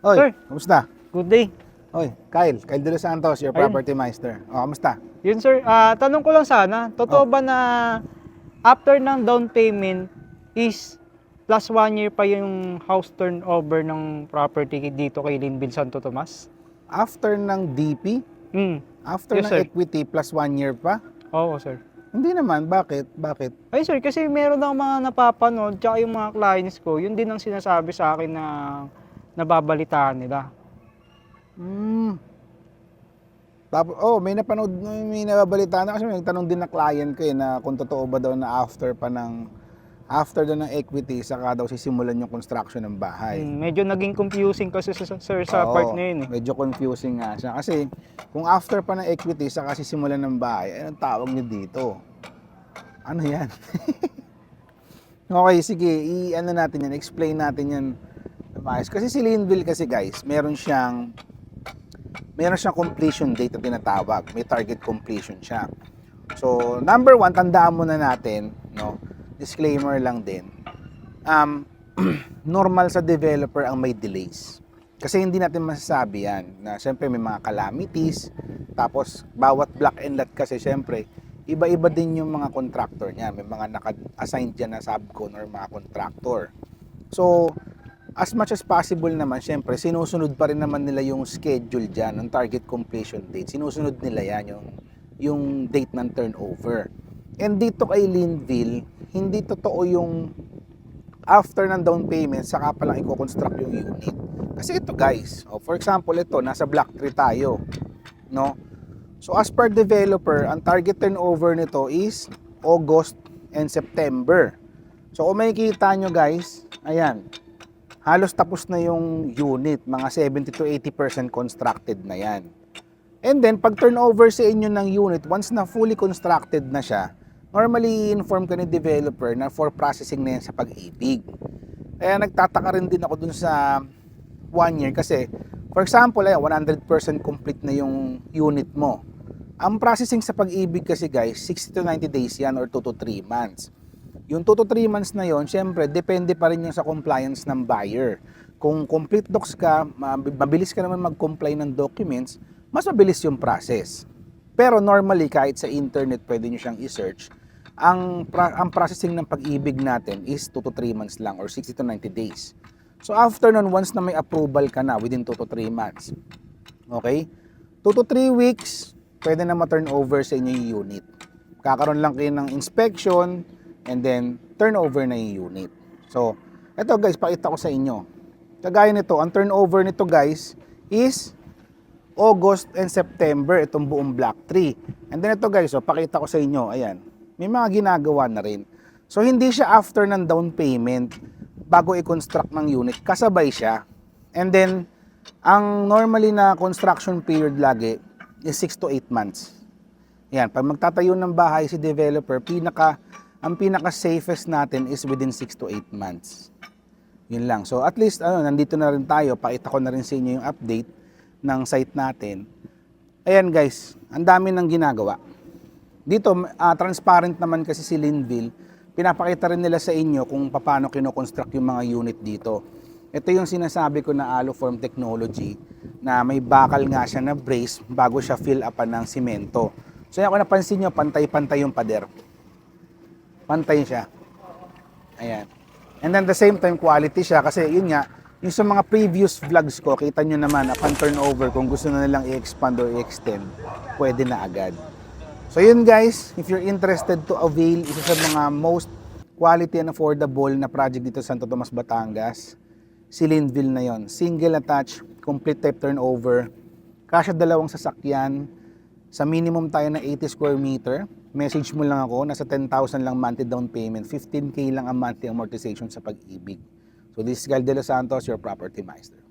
Oy, Sir, kamusta? good day. Oy, Kyle De Los Santos, your Ayun. property meister. Oh, kamusta? Yun sir, tanong ko lang sana, totoo Oh. ba na after ng down payment is plus 1 year pa yung house turnover ng property dito kay Linville Santo Tomas? After ng DP, after Yes, ng sir. equity plus 1 year pa? Oo sir. Hindi naman, bakit? Bakit? Ay sir, kasi meron ng mga napapanood, tsaka yung mga clients ko, yun din ang sinasabi sa akin na nababalitaan nila. Tapos, may napanood, may nababalita na kasi may nagtanong din na client ko na kung totoo ba daw na after daw ng equity, saka daw sisimulan yung construction ng bahay. Medyo naging confusing kasi sir sa part na yun eh. Medyo confusing nga siya. Kasi kung after pa ng equity, saka sisimulan ng bahay, anong tawag niyo dito? Ano yan? Okay, sige, explain natin yan. Kasi si Linville kasi guys, meron siyang completion date na tinatawag. May target completion siya. So, number 1, tandaan muna natin, no? Disclaimer lang din. Normal sa developer ang may delays. Kasi hindi natin masasabi yan na syempre may mga calamities. Tapos, bawat block and lot kasi syempre, iba-iba din yung mga contractor niya. May mga naka-assign dyan na subcon or mga contractor. So, as much as possible naman, syempre, sinusunod pa rin naman nila yung schedule dyan, ng target completion date. Sinusunod nila yan, yung date ng turnover. And dito kay Linville, hindi totoo yung after ng down payment, saka pa lang i-construct yung unit. Kasi ito guys, for example, ito, nasa block 3 tayo. No? So as per developer, ang target turnover nito is August and September. So kung makikita nyo guys, ayan, halos tapos na yung unit, mga 70 to 80% constructed na yan. And then, pag turnover sa inyo ng unit, once na fully constructed na siya, normally inform ka ni developer na for processing na yan sa Pag-ibig. Kaya nagtataka rin din ako dun sa 1 year kasi, for example, 100% complete na yung unit mo. Ang processing sa Pag-ibig kasi guys, 60 to 90 days yan or 2 to 3 months. Yung 2 to 3 months na yon, syempre, depende pa rin yung sa compliance ng buyer. Kung complete docs ka, mabilis ka naman mag-comply ng documents, mas mabilis yung process. Pero normally, kahit sa internet, pwede nyo siyang i-search, ang processing ng Pag-ibig natin is 2 to 3 months lang or 60 to 90 days. So after nun, once na may approval ka na within 2 to 3 months, okay? 2 to 3 weeks, pwede na ma-turn over sa inyo yung unit. Kakaroon lang kayo ng inspection, and then turnover na yung unit. So, eto guys, pakita ko sa inyo. Kagaya nito, ang turnover nito guys is August and September, itong buong block 3. And then ito guys, pakita ko sa inyo, ayan, may mga ginagawa na rin. So, hindi siya after ng down payment bago i-construct ng unit, kasabay siya. And then, ang normally na construction period lagi is 6 to 8 months. Yan, pag magtatayo ng bahay si developer, ang pinaka-safest natin is within 6 to 8 months. Yun lang. So at least, nandito na rin tayo. Pakita ko na rin sa inyo yung update ng site natin. Ayan guys, ang dami ng ginagawa. Dito, transparent naman kasi si Linville. Pinapakita rin nila sa inyo kung paano kinoconstruct yung mga unit dito. Ito yung sinasabi ko na Aluform technology na may bakal nga siya na brace bago siya fill upan ng simento. So yan, kung napansin nyo, pantay-pantay yung pader. Pantay siya. Ayan. And then the same time, quality siya kasi yun nga, yung sa mga previous vlogs ko, kita nyo naman, upon turnover, kung gusto na nilang i-expand or i-extend, pwede na agad. So yun guys, if you're interested to avail isa sa mga most quality and affordable na project dito sa Santo Tomas, Batangas, si Linville na yon. Single attached, complete type turnover, kasya 2 sasakyan, sa minimum tayo na 80 square meter. Message mo lang ako, nasa 10,000 lang monthly down payment, 15K lang ang monthly amortization sa Pag-ibig. So this is Kyle De Los Santos, your property meister.